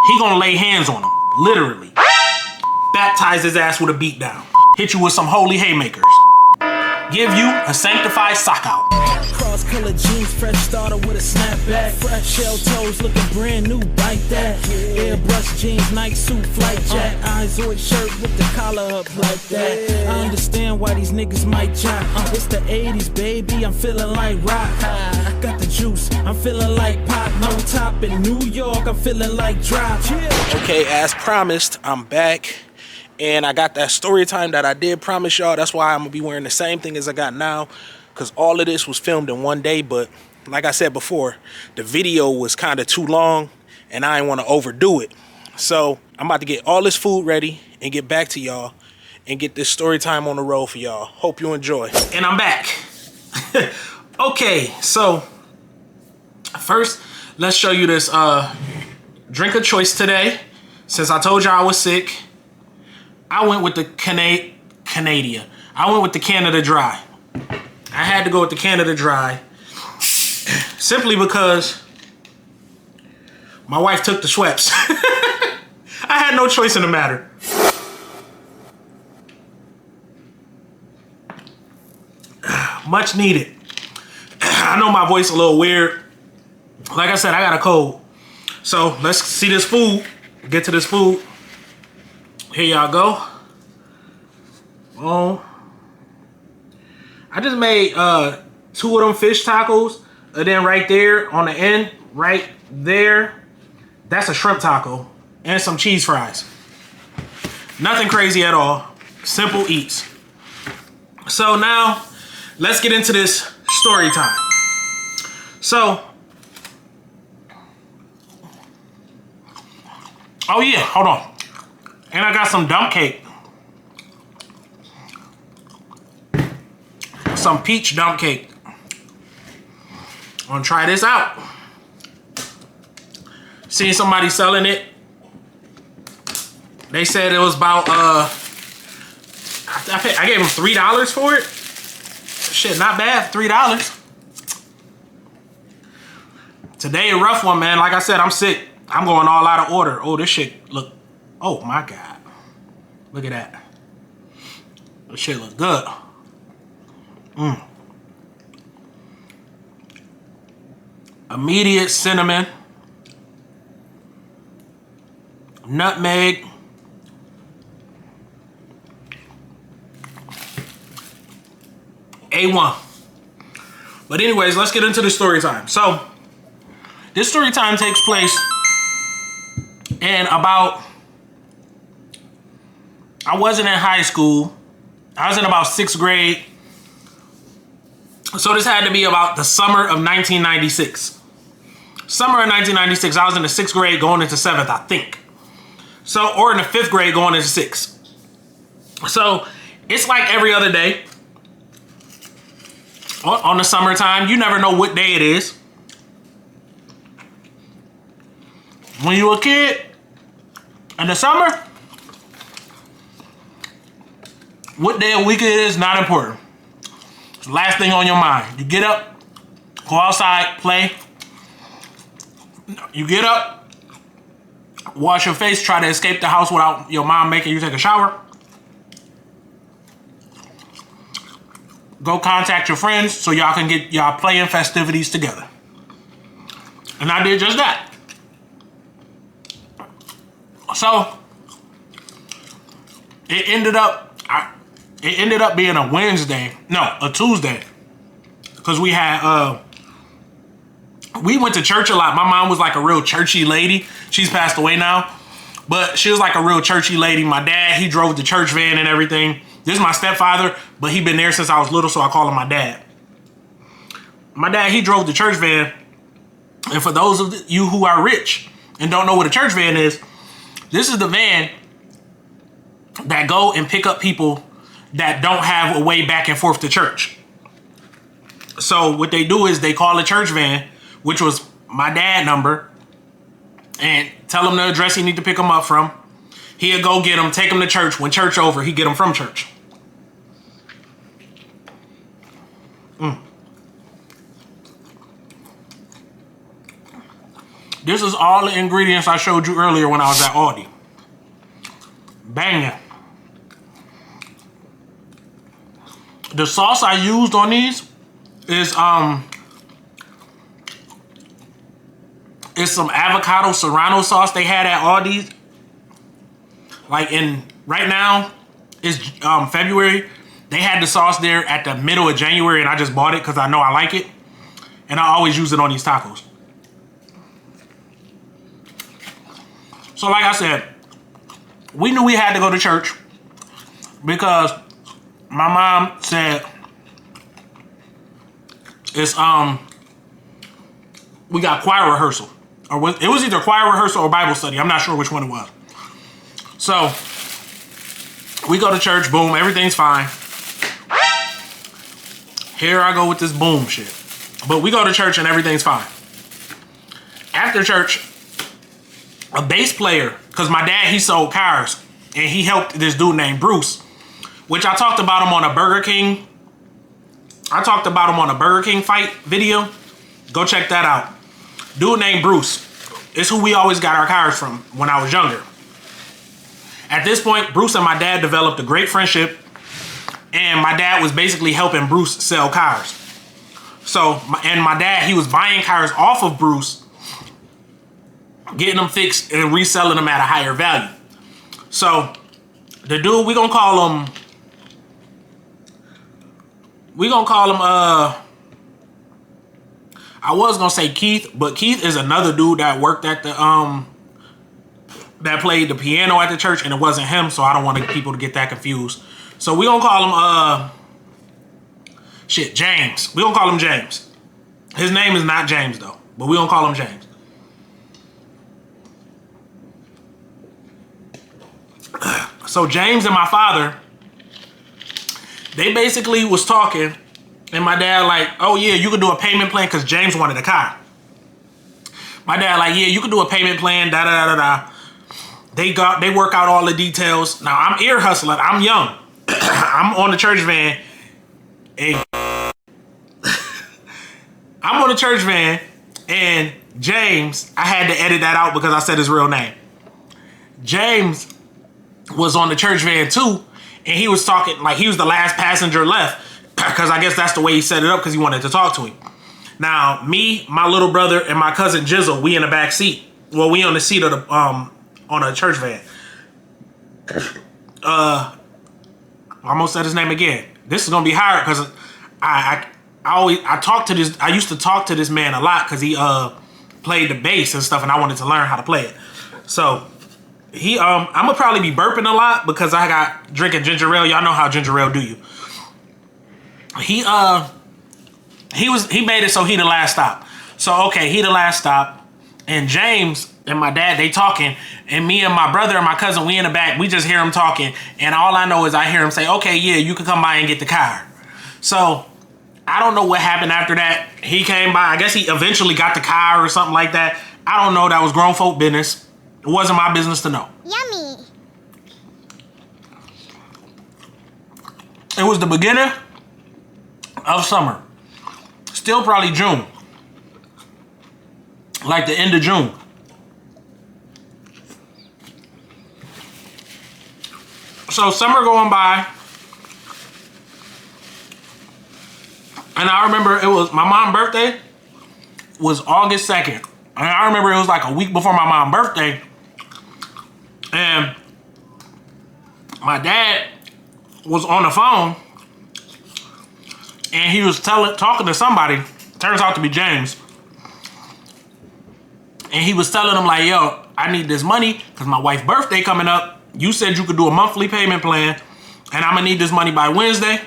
he gonna lay hands on him, literally. Baptize his ass with a beat down. Hit you with some holy haymakers. Give you a sanctified sock out. Cross-colored jeans, fresh starter with a snapback. Fresh shell toes, looking brand new, bite that. Airbrush jeans, Nike suit, flight jack. Izoid shirt with the collar up like that. I understand why these niggas might jack. It's the 80s, baby, I'm feeling like rock. Got the juice, I'm feeling like pop. No top in New York, I'm feeling like drop. Okay, as promised, I'm back. And I got that story time that I did promise y'all. That's why I'm gonna be wearing the same thing as I got now, because all of this was filmed in one day. But like I said before, the video was kind of too long and I didn't want to overdo it. So I'm about to get all this food ready and get back to y'all and get this story time on the road for y'all. Hope you enjoy. And I'm back. Okay, so first let's show you this drink of choice today. Since I told y'all I was sick, I went with the Canada. I went with the Canada Dry. I had to go with the Canada Dry simply because my wife took the Schweppes. I had no choice in the matter. Much needed. I know my voice a little weird. Like I said, I got a cold. So let's see this food. Get to this food. Here y'all go. Oh, I just made 2 of them fish tacos, and then right there on the end, right there, that's a shrimp taco and some cheese fries. Nothing crazy at all. Simple eats. So now let's get into this story time. So, oh yeah, hold on. And I got some dump cake. Some peach dump cake. I'm gonna try this out. Seen somebody selling it. They said it was about, I gave them $3 for it. Shit, not bad, $3. Today a rough one, man. Like I said, I'm sick. I'm going all out of order. Oh, this shit look, oh my God. Look at that. This shit look good. Immediate cinnamon. Nutmeg. A1. But anyways, let's get into the story time. So, this story time takes place in about, I wasn't in high school. I was in about 6th grade. So this had to be about the summer of 1996. Summer of 1996, I was in the 6th grade going into 7th, I think. So, or in the 5th grade going into 6th. So, it's like every other day. On the summertime, you never know what day it is. When you were a kid, in the summer, what day of week it is, not important. It's the last thing on your mind. You get up, go outside, play. You get up, wash your face, try to escape the house without your mom making you take a shower. Go contact your friends so y'all can get y'all playing festivities together. And I did just that. So it ended up being a Wednesday, no, a Tuesday, because we had we went to church a lot. My mom was like a real churchy lady. She's passed away now, but she was like a real churchy lady. My dad, he drove the church van and everything. This is my stepfather, but he been there since I was little, so I call him my dad. My dad, he drove the church van. And for those of you who are rich and don't know what a church van is, this is the van that go and pick up people that don't have a way back and forth to church. So what they do is they call a church van, which was my dad number, and tell him the address he need to pick them up from. He'll go get them, take them to church. When church over, he get them from church. This is all the ingredients I showed you earlier when I was at Aldi. Banging. The sauce I used on these is some avocado serrano sauce they had at Aldi's. Like right now, it's February. They had the sauce there at the middle of January, and I just bought it because I know I like it. And I always use it on these tacos. So like I said, we knew we had to go to church because my mom said it's we got choir rehearsal. Or it was either choir rehearsal or Bible study. I'm not sure which one it was. So we go to church, boom, everything's fine. Here I go with this boom shit. But we go to church and everything's fine. After church, a bass player, because my dad, he sold cars, and he helped this dude named Bruce, which I talked about him on a Burger King. I talked about him on a Burger King fight video. Go check that out. Dude named Bruce is who we always got our cars from when I was younger. At this point, Bruce and my dad developed a great friendship, and my dad was basically helping Bruce sell cars. So, my dad, he was buying cars off of Bruce, getting them fixed and reselling them at a higher value. So, the dude, we gonna call him, I was gonna say Keith, but Keith is another dude that worked at the, that played the piano at the church, and it wasn't him, so I don't want people to get that confused. So we gonna call him, James. We gonna call him James. His name is not James though, but we gonna call him James. So James and my father, they basically was talking, and my dad like, oh yeah, you could do a payment plan, because James wanted a car. My dad like, yeah, you could do a payment plan, da da da da da. They work out all the details. Now I'm ear hustling. I'm young. I'm on the church van. I'm on the church van, and James, I had to edit that out because I said his real name. James was on the church van too, and he was talking like he was the last passenger left, because I guess that's the way he set it up, because he wanted to talk to him. Now, me, my little brother, and my cousin Jizzle, we in the back seat. Well, we on the seat of the on a church van. I almost said his name again. This is gonna be hard because I used to talk to this man a lot because he played the bass and stuff, and I wanted to learn how to play it. So he I'm gonna probably be burping a lot because I got drinking ginger ale. Y'all know how ginger ale do you. He made it so he the last stop. So okay, he the last stop, and James and my dad, they talking, and me and my brother and my cousin, we in the back, we just hear him talking, and all I know is I hear him say, okay, yeah, you can come by and get the car. So I don't know what happened after that. He came by, I guess he eventually got the car or something like that. I don't know, that was grown folk business. It wasn't my business to know. Yummy. It was the beginning of summer. Still probably June. Like the end of June. So summer going by, and I remember it was my mom's birthday was August 2nd. And I remember it was like a week before my mom's birthday, and my dad was on the phone, and he was talking to somebody, turns out to be James, and he was telling him like, yo, I need this money because my wife's birthday coming up. You said you could do a monthly payment plan, and I'm gonna need this money by Wednesday.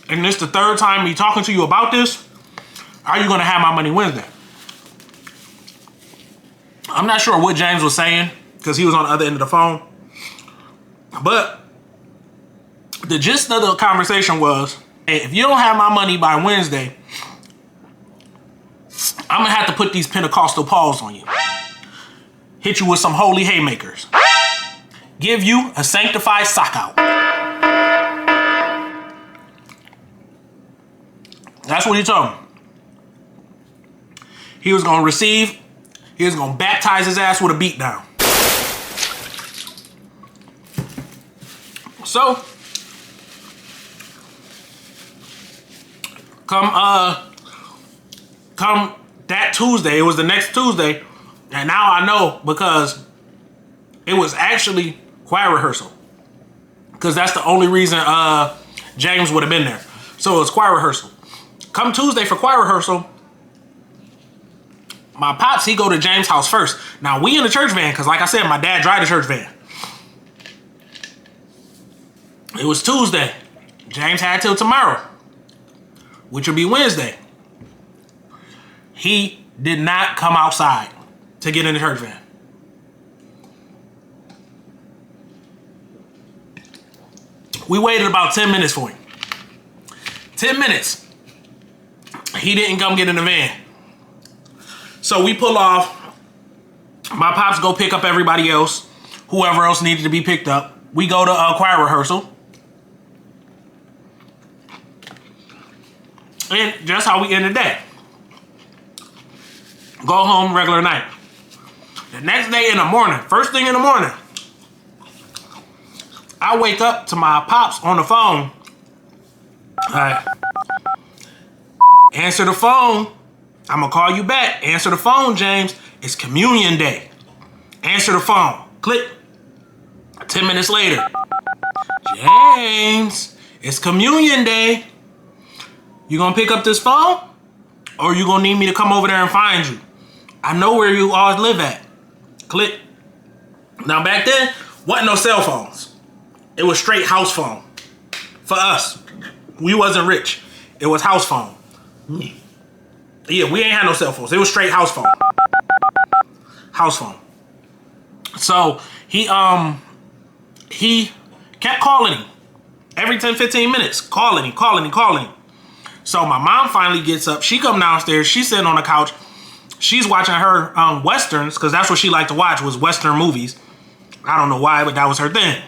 And this the third time me talking to you about this. Are you gonna have my money Wednesday? I'm not sure what James was saying because he was on the other end of the phone. But the gist of the conversation was, hey, if you don't have my money by Wednesday, I'm gonna have to put these Pentecostal paws on you. Hit you with some holy haymakers. Give you a sanctified sock out. That's what he told me. he was gonna receive, he was gonna baptize his ass with a beatdown. So, come that Tuesday, it was the next Tuesday, and now I know because it was actually choir rehearsal. Because that's the only reason James would have been there. So it was choir rehearsal. Come Tuesday for choir rehearsal, my pops, he go to James' house first. Now we in the church van, because like I said, my dad drive the church van. It was Tuesday. James had till tomorrow, which would be Wednesday. He did not come outside to get in the church van. We waited about 10 minutes for him. 10 minutes. He didn't come get in the van. So we pull off. My pops go pick up everybody else. Whoever else needed to be picked up. We go to choir rehearsal. And just how we end the day. Go home regular night. The next day in the morning, first thing in the morning, I wake up to my pops on the phone. All right. Answer the phone. I'm going to call you back. Answer the phone, James. It's communion day. Answer the phone. Click. 10 minutes later. James, it's communion day. You going to pick up this phone? Or you going to need me to come over there and find you? I know where you all live at. Click. Now back then, wasn't no cell phones. It was straight house phone. For us. We wasn't rich. It was house phone. Yeah, we ain't had no cell phones. It was straight house phone. House phone. So he kept calling him. Every 10, 15 minutes. Calling him. So my mom finally gets up. She come downstairs. She's sitting on the couch. She's watching her Westerns, because that's what she liked to watch, was Western movies. I don't know why, but that was her thing.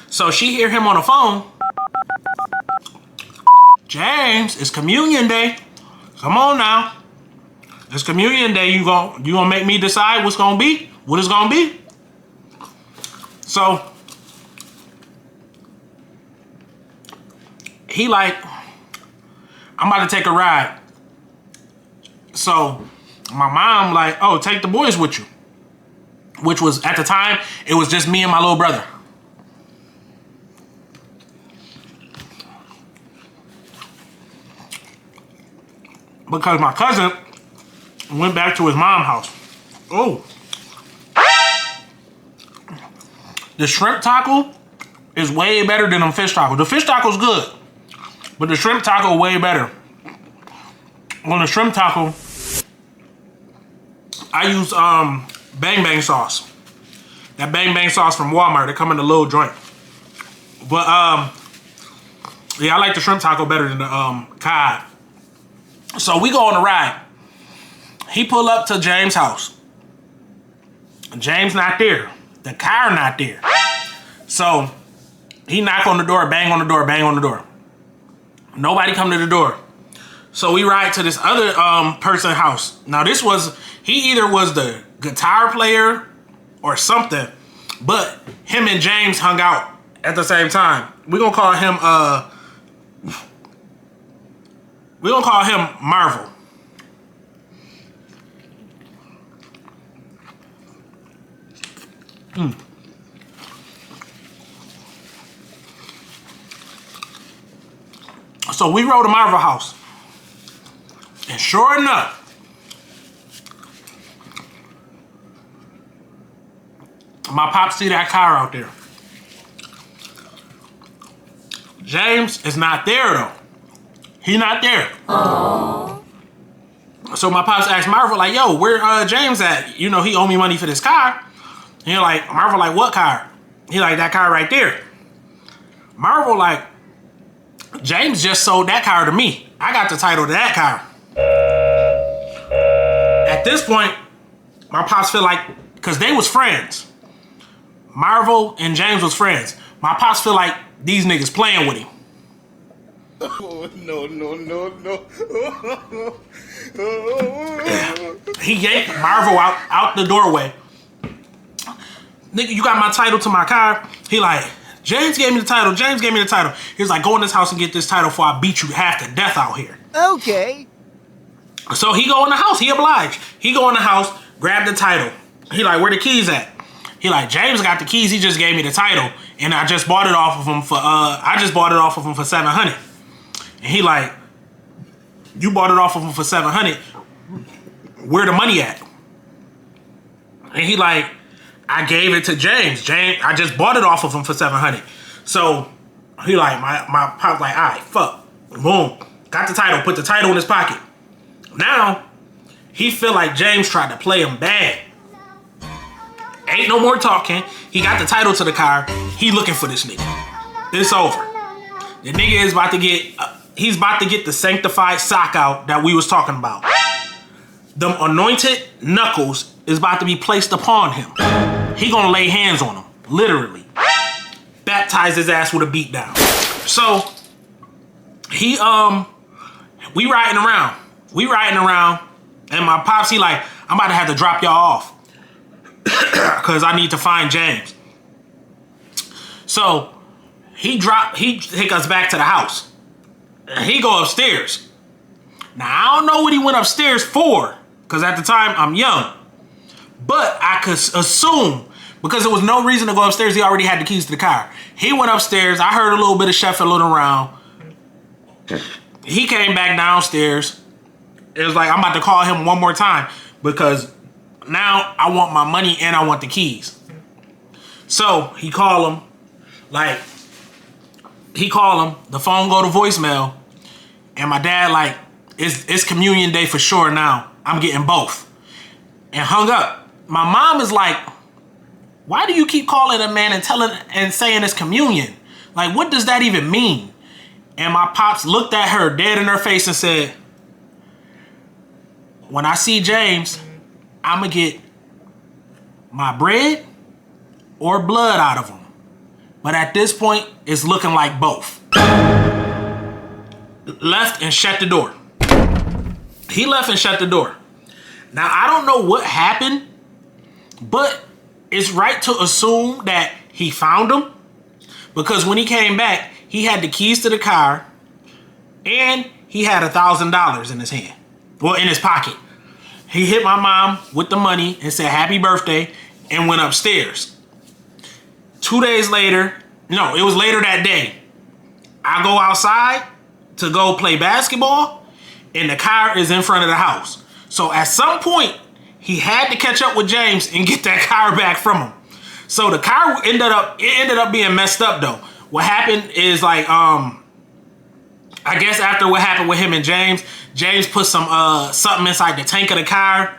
So she hear him on the phone. James, it's communion day. Come on now. It's communion day. You gonna make me decide what it's gonna be? So he like, I'm about to take a ride. So my mom like, oh, take the boys with you. Which was, at the time, it was just me and my little brother. Because my cousin went back to his mom's house. Oh. The shrimp taco is way better than them fish tacos. The fish taco's good, but the shrimp taco way better. On the shrimp taco, I use Bang Bang sauce. That Bang Bang sauce from Walmart. They come in a little joint. But yeah, I like the shrimp taco better than the cod. So we go on a ride. He pull up to James' house. James not there. The car not there. So he knock on the door, bang on the door, bang on the door. Nobody come to the door. So we ride to this other person's house. Now this was, he either was the guitar player or something, but him and James hung out at the same time. We're gonna call him Marvel. So we rode to Marvel house. And sure enough, my pop see that car out there. James is not there though. He not there. Aww. So my pops asked Marvel like, yo, where James at? You know, he owe me money for this car. And he like, Marvel like, what car? He like, that car right there. Marvel like, James just sold that car to me. I got the title to that car. At this point, my pops feel like, because they was friends. Marvel and James was friends. My pops feel like these niggas playing with him. Oh, no, no, no, no. He yanked Marvel out the doorway. Nigga, you got my title to my car? He like, James gave me the title. James gave me the title. He was like, go in this house and get this title before I beat you half to death out here. Okay. So he go in the house. He obliged. He go in the house, grab the title. He like, where the keys at? He like, James got the keys. He just gave me the title, and I just bought it off of him for $700. And he like, you bought it off of him for $700. Where the money at? And he like, I gave it to James. James, I just bought it off of him for $700. So he like, my pop's like, all right, fuck. Boom. Got the title, put the title in his pocket. Now, he feel like James tried to play him bad. Ain't no more talking. He got the title to the car. He looking for this nigga. It's over. The nigga is about to get, he's about to get the sanctified sock out that we was talking about. The anointed knuckles is about to be placed upon him. He gonna lay hands on him, literally. Baptize his ass with a beat down. So, he, we riding around. And my pops, he like, I'm about to have to drop y'all off. Cause I need to find James. So he take us back to the house. He go upstairs. Now I don't know what he went upstairs for, cause at the time I'm young. But I could assume, because there was no reason to go upstairs, he already had the keys to the car. He went upstairs, I heard a little bit of shuffling around. He came back downstairs. It was like, I'm about to call him one more time, because now I want my money and I want the keys. So he call him, the phone go to voicemail, and my dad like, it's communion day for sure now. I'm getting both. And hung up. My mom is like, why do you keep calling a man and saying it's communion? Like, what does that even mean? And my pops looked at her dead in her face and said, when I see James, I'm going to get my bread or blood out of him. But at this point, it's looking like both. Left and shut the door. He left and shut the door. Now, I don't know what happened, but it's right to assume that he found him. Because when he came back, he had the keys to the car and he had $1,000 in his hand. Well, in his pocket. He hit my mom with the money and said happy birthday and went upstairs. 2 days later, no, it was later that day, I go outside to go play basketball and the car is in front of the house. So at some point, he had to catch up with James and get that car back from him. So the car ended up being messed up though. What happened is like, I guess after what happened with him and James put some something inside the tank of the car,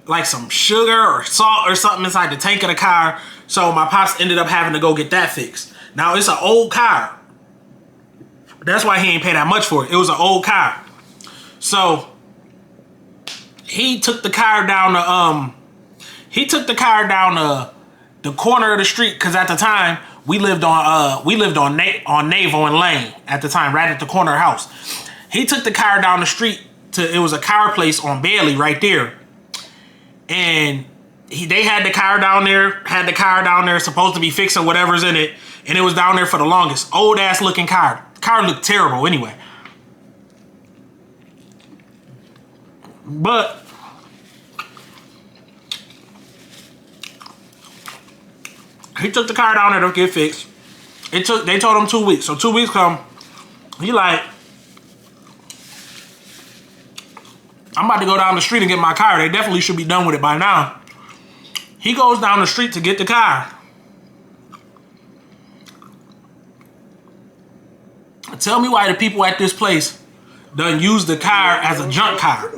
like some sugar or salt or something inside the tank of the car. So my pops ended up having to go get that fixed. Now it's an old car. That's why he ain't pay that much for it. It was an old car. So he took the car down the corner of the street, because at the time we lived on Naval and Lane at the time, right at the corner of the house. He took the car down the street it was a car place on Bailey right there. And they had the car down there, supposed to be fixing whatever's in it. And it was down there for the longest. Old ass looking car. The car looked terrible anyway. But he took the car down there to get fixed. They told him 2 weeks. So 2 weeks come, he like, I'm about to go down the street and get my car. They definitely should be done with it by now. He goes down the street to get the car. Tell me why the people at this place done use the car as a junk car.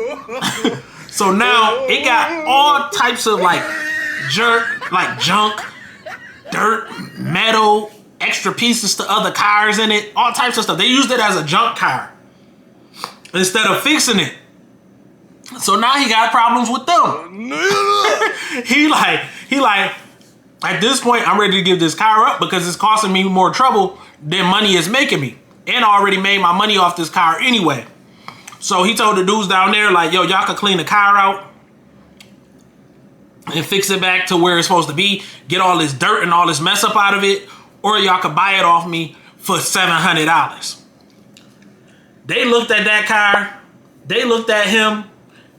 So now it got all types of like junk, dirt, metal, extra pieces to other cars in it, all types of stuff. They used it as a junk car instead of fixing it. So now he got problems with them. He like, at this point, I'm ready to give this car up because it's costing me more trouble than money is making me. And I already made my money off this car anyway. So he told the dudes down there, like, yo, y'all can clean the car out and fix it back to where it's supposed to be. Get all this dirt and all this mess up out of it. Or y'all could buy it off me for $700. They looked at that car. They looked at him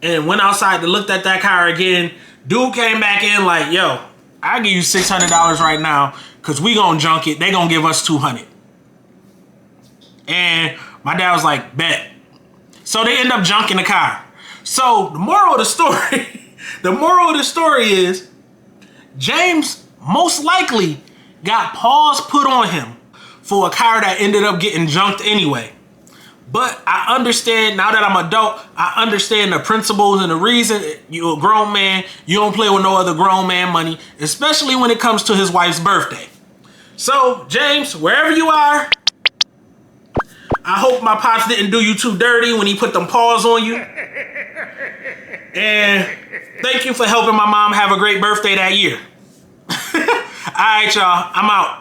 and went outside to look at that car again. Dude came back in like, yo, I'll give you $600 right now because we gonna junk it. They gonna give us $200. And my dad was like, bet. So they end up junking the car. So the moral of the story, the moral of the story is James most likely got paws put on him for a car that ended up getting junked anyway. But I understand, now that I'm an adult, I understand the principles and the reason. You're a grown man. You don't play with no other grown man money, especially when it comes to his wife's birthday. So, James, wherever you are, I hope my pops didn't do you too dirty when he put them paws on you. And thank you for helping my mom have a great birthday that year. All right, y'all, I'm out.